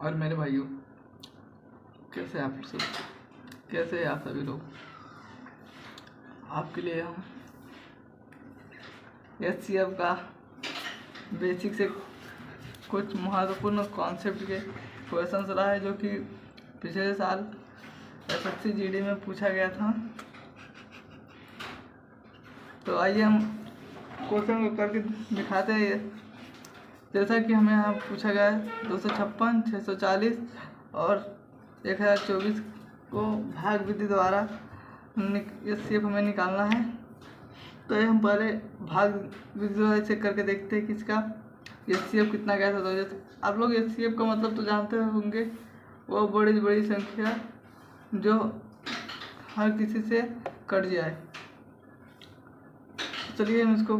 और मेरे भाइयों, कैसे कैसे आप सभी लोग। आपके लिए हम HCF का बेसिक से कुछ महत्वपूर्ण कॉन्सेप्ट के क्वेश्चन रहा है जो कि पिछले साल SSC GD में पूछा गया था। तो आइए हम क्वेश्चन को करके दिखाते हैं। जैसा कि हमें यहाँ पूछा गया है 256, 640 और 1024 को भाग विधि द्वारा HCF हमें निकालना है। तो ये हम पहले भाग विधि द्वारा चेक करके देखते हैं कि इसका HCF कितना गया था। तो आप लोग HCF का मतलब तो जानते होंगे, वो बड़ी बड़ी संख्या जो हर किसी से कट जाए। चलिए हम इसको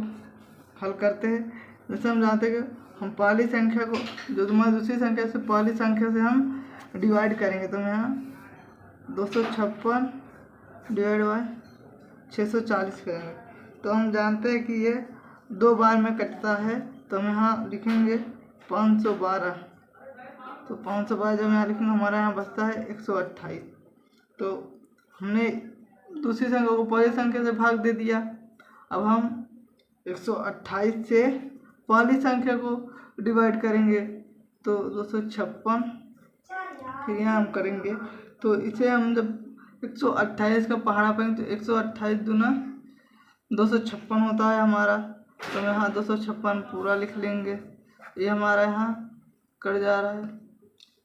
हल करते हैं। जैसे हम जानते हैं कि हम पहली संख्या को जो तुम्हारी दूसरी संख्या से पहली संख्या से हम डिवाइड करेंगे। तो यहाँ 256 डिवाइड बाय 640 करेंगे। तो हम जानते हैं कि ये 2 बार में कटता है। तो हम यहाँ लिखेंगे 512। तो 512 जब यहाँ लिखेंगे हमारा यहाँ बचता है 128। तो हमने दूसरी संख्या को पहली संख्या से भाग दे दिया। अब हम 128 से पहली संख्या को डिवाइड करेंगे। तो 256 फिर यहाँ हम करेंगे। तो इसे हम जब 128 का पहाड़ा पाएंगे तो 128 दूना 256 होता है हमारा। तो हम यहाँ 256 पूरा लिख लेंगे। ये हमारा यहाँ कट जा रहा है।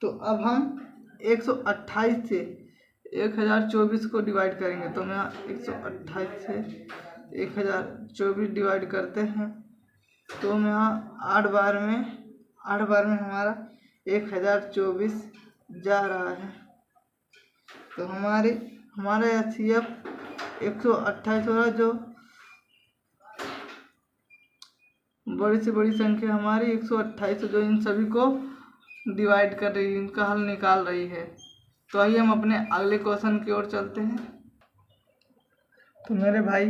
तो अब हम 128 से 1024 को डिवाइड करेंगे। तो हम यहाँ 128 से 1024 डिवाइड करते हैं। तो हम यहाँ 8 बार में हमारा 1024 जा रहा है। तो हमारा HCF 128 हो रहा है। जो बड़ी से बड़ी संख्या हमारी 128 जो इन सभी को डिवाइड कर रही है, इनका हल निकाल रही है। तो आइए हम अपने अगले क्वेश्चन की ओर चलते हैं। तो मेरे भाई,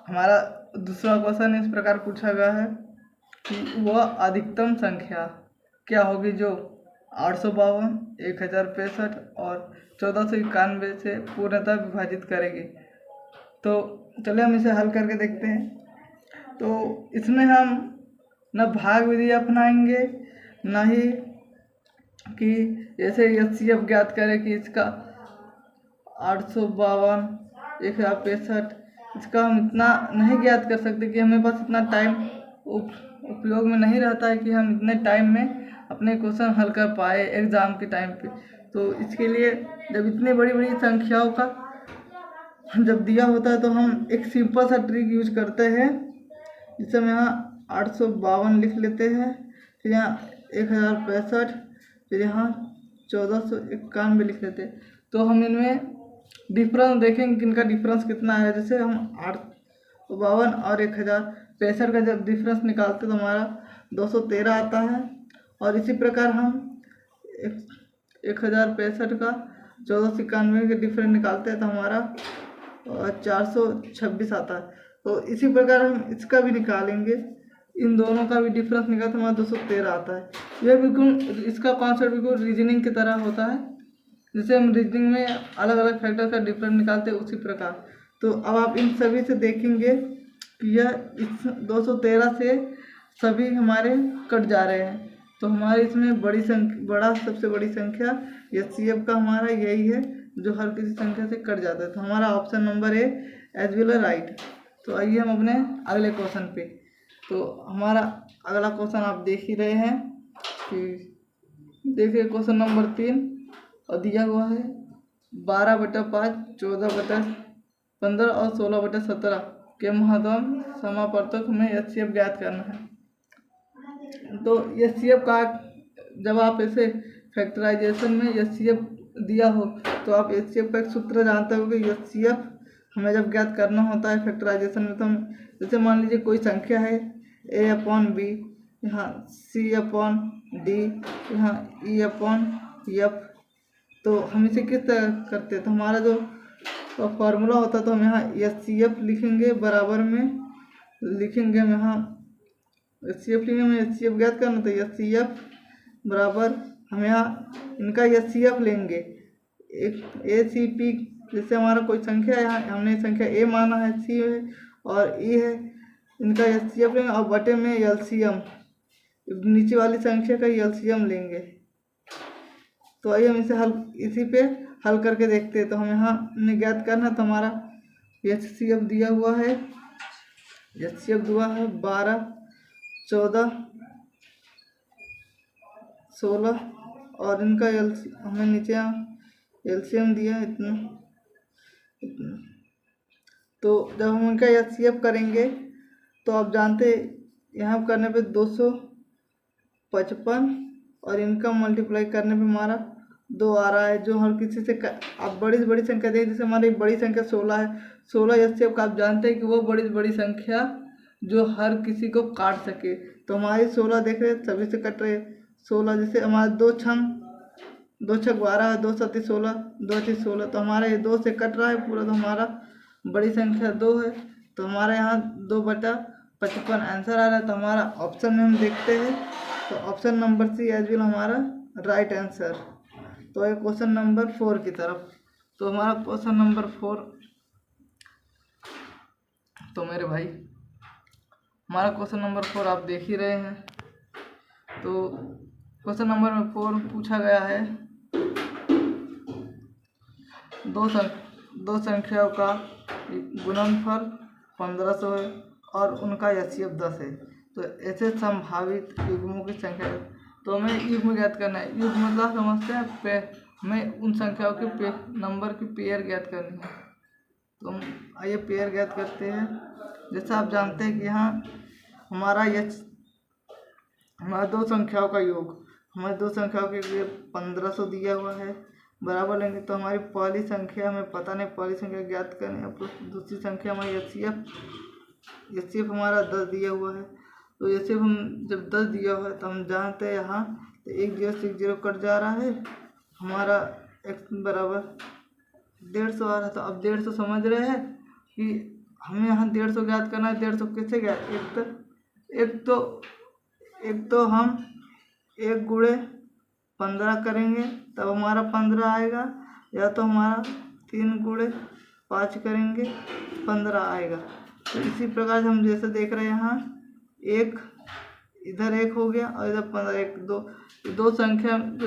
हमारा दूसरा क्वेश्चन इस प्रकार पूछा गया है कि वह अधिकतम संख्या क्या होगी जो 852, 1065 और 1491 से पूर्णतः विभाजित करेगी। तो चलिए हम इसे हल करके देखते हैं। तो इसमें हम न भाग विधि अपनाएंगे, न ही कि ऐसे HCF ज्ञात करें कि इसका 852, 1065 इसका हम इतना नहीं ज्ञात कर सकते कि हमें पास इतना टाइम उपयोग में नहीं रहता है कि हम इतने टाइम में अपने क्वेश्चन हल कर पाए एग्ज़ाम के टाइम पे। तो इसके लिए जब इतनी बड़ी बड़ी संख्याओं का जब दिया होता है तो हम एक सिंपल सा ट्रिक यूज करते हैं। जिससे हम यहाँ 852 लिख लेते हैं, फिर यहाँ 1065, फिर यहाँ 1491 लिख लेते हैं। तो हम इनमें डिफरेंस देखेंगे कि इनका डिफरेंस कितना है। जैसे हम 852 और 1065 का जब डिफरेंस निकालते तो हमारा 213 आता है। और इसी प्रकार हम 1065 का 1491 के डिफरेंस निकालते हैं तो हमारा 426 आता है। तो इसी प्रकार हम इसका भी निकालेंगे, इन दोनों का भी डिफरेंस निकालते हमारा 213 आता है। यह बिल्कुल इसका कॉन्सेप्ट बिल्कुल रीजनिंग की तरह होता है। जैसे हम रीजनिंग में अलग अलग फैक्टर का डिफरेंस निकालते हैं उसी प्रकार। तो अब आप इन सभी से देखेंगे कि यह इस 213 से सभी हमारे कट जा रहे हैं। तो हमारे इसमें सबसे बड़ी संख्या HCF का हमारा यही है जो हर किसी संख्या से कट जाता है। तो हमारा option number A as well right. तो आइए हम अपने अगले क्वेश्चन पे। तो हमारा अगला क्वेश्चन आप देख ही रहे हैं कि देखिए क्वेश्चन नंबर 3 और दिया हुआ है 12/5, 14/15 और 16/17 के महत्तम समापवर्तक में HCF ज्ञात करना है। तो HCF का जब आप ऐसे फैक्टराइजेशन में HCF दिया हो तो आप HCF का एक सूत्र जानते हो कि HCF हमें जब ज्ञात करना होता है फैक्टराइजेशन में, तो हम जैसे मान लीजिए कोई संख्या है A/B, यहाँ C/D, यहाँ E/F। तो हम इसे किस तरह करते हैं, तो हमारा जो फॉर्मूला होता है तो हम यहाँ HCF लिखेंगे, बराबर में लिखेंगे हम यहाँ HCF लिखेंगे। हमें HCF ज्ञात करना तो HCF बराबर हम यहाँ इनका HCF लेंगे। एक ACP, जैसे हमारा कोई संख्या है, यहाँ हमने संख्या A माना है, C है और E है, इनका HCF लेंगे और बटे में LCM, नीचे वाली संख्या का LCM लेंगे। तो आइए हम इसी पे हल करके देखते हैं। तो हम यहाँ ने ज्ञात करना, तो हमारा HCF दिया हुआ है, HCF दिया है 12, 14, 16 और इनका हमें नीचे LCM दिया है इतना। तो जब हम इनका HCF करेंगे तो आप जानते यहाँ करने पे 255 और इनका मल्टीप्लाई करने पे हमारा 2 आ रहा है। जो हर किसी से आप बड़ी से बड़ी संख्या देखें, जैसे हमारी बड़ी संख्या 16 है, 16 HCF का आप जानते हैं कि वो बड़ी से बड़ी संख्या जो हर किसी को काट सके। तो हमारी 16 देख रहे हैं, सभी से कट रहे 16, जैसे हमारा 2 छंग 12, 2 7 16, 2 8 16, तो हमारा ये 2 से कट रहा है पूरा, तो हमारा बड़ी संख्या 2 है। तो हमारे यहाँ 2/55 आंसर आ रहा है। तो हमारा ऑप्शन में हम देखते हैं, तो option number C as will हमारा राइट आंसर। तो ये क्वेश्चन नंबर 4 की तरफ। तो हमारा क्वेश्चन नंबर 4, तो मेरे भाई हमारा क्वेश्चन नंबर 4 आप देख ही रहे हैं। तो क्वेश्चन नंबर 4 पूछा गया है, दो संख्याओं का गुणनफल 1500 है और उनका HCF 10 है। तो ऐसे संभावित युग्मों की संख्या, तो हमें युग्म ज्ञात करना है। युग्म मतलब समझते हैं हमें उन संख्याओं के नंबर की पेयर ज्ञात करनी है। तो हम आइए पेयर ज्ञात करते हैं। जैसा आप जानते हैं कि यहाँ हमारा दो संख्याओं का योग, हमारे दो संख्याओं के लिए 1500 दिया हुआ है, बराबर लेंगे। तो हमारी पहली संख्या हमें पता नहीं, पहली संख्या ज्ञात करनी है। दूसरी संख्या हमारी HCF हमारा 10 दिया हुआ है। तो HCF हम जब 10 दिया हुआ है तो हम जानते हैं यहाँ तो 1 0 से 1 0 कट जा रहा है, हमारा x बराबर 150 आ रहा है। तो अब 150 समझ रहे हैं कि हमें यहाँ 150 ज्ञात करना है। 150 कैसे ज्ञात, एक तो हम 1 गुणे 15 करेंगे तब हमारा 15 आएगा, या तो हमारा 3 गुणे 5 करेंगे 15 आएगा। तो इसी प्रकार से हम जैसे देख रहे हैं यहाँ एक इधर 1 हो गया और इधर 15, 1 2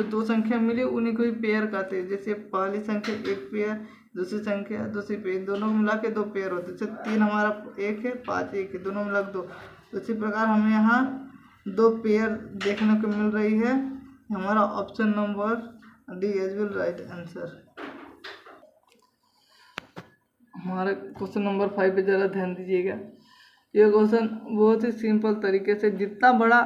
दो संख्या मिली उन्हीं को ही पेयर कहते हैं। जैसे पहली संख्या 1 पेयर, दूसरी संख्या दूसरी पेयर, दोनों मिला के 2 पेयर होते हैं। जैसे 3 हमारा 1 है, 5 1 है, दोनों मिला के 2। तो इसी प्रकार हमें यहाँ 2 पेयर देखने को मिल रही है। हमारा option number D as will right answer. हमारे क्वेश्चन नंबर 5 पे ज़रा ध्यान दीजिएगा। ये क्वेश्चन बहुत ही सिंपल तरीके से, जितना बड़ा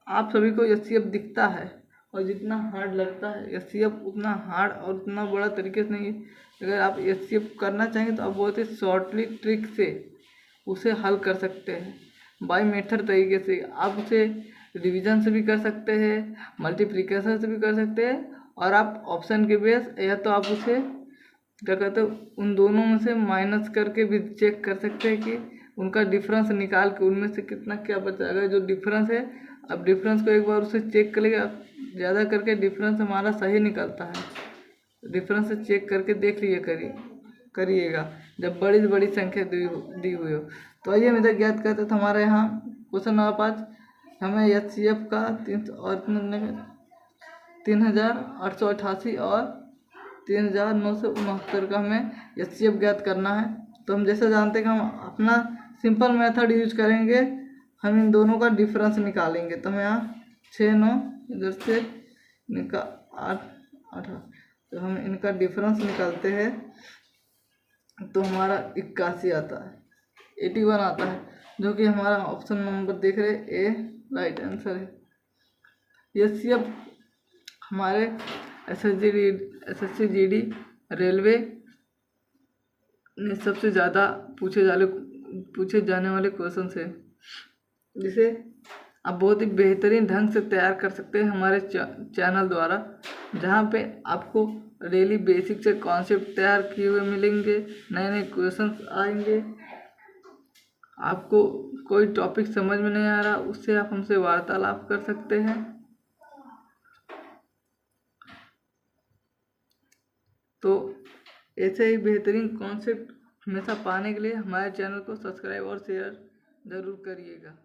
आप सभी को HCF दिखता है और जितना हार्ड लगता है HCF, उतना हार्ड और उतना बड़ा तरीके से नहीं है। अगर आप HCF करना चाहेंगे तो आप बहुत ही शॉर्टली ट्रिक से उसे हल कर सकते हैं। बाय मेथड तरीके से आप उसे रिवीजन से भी कर सकते हैं, मल्टीप्लिकेशन से भी कर सकते हैं, और आप ऑप्शन के बेस या तो आप उसे क्या कहते हैं उन दोनों में से माइनस करके भी चेक कर सकते हैं कि उनका डिफरेंस निकाल के उनमें से कितना क्या बचाएगा। जो डिफरेंस है, अब डिफरेंस को एक बार उसे चेक करेगा, ज़्यादा करके डिफरेंस हमारा सही निकलता है। डिफरेंस से चेक करके देख करिएगा जब बड़ी से बड़ी संख्या दी हुई हो। तो आइए हम इधर ज्ञात करते तो हमारे यहाँ क्वेश्चन नंबर 5 हमें HCF का 3888 और 3969 का हमें HCF ज्ञात करना है। तो हम जैसे जानते हैं कि हम अपना सिंपल मेथड यूज करेंगे, हम इन दोनों का डिफरेंस निकालेंगे। तो हम यहाँ 6 9 इधर से इनका 8 8, तो हम इनका डिफरेंस निकालते हैं तो हमारा 81 आता है, 81 आता है, जो कि हमारा ऑप्शन नंबर देख रहे ए राइट आंसर है। HCF हमारे SSC GD रेलवे में सबसे ज़्यादा पूछे जाने वाले क्वेश्चन है, जिसे आप बहुत ही बेहतरीन ढंग से तैयार कर सकते हैं हमारे चैनल द्वारा, जहाँ पे आपको डेली बेसिक से कॉन्सेप्ट तैयार किए हुए मिलेंगे, नए नए क्वेश्चंस आएंगे। आपको कोई टॉपिक समझ में नहीं आ रहा, उससे आप हमसे वार्तालाप कर सकते हैं। तो ऐसे ही बेहतरीन कॉन्सेप्ट हमेशा पाने के लिए हमारे चैनल को सब्सक्राइब और शेयर ज़रूर करिएगा।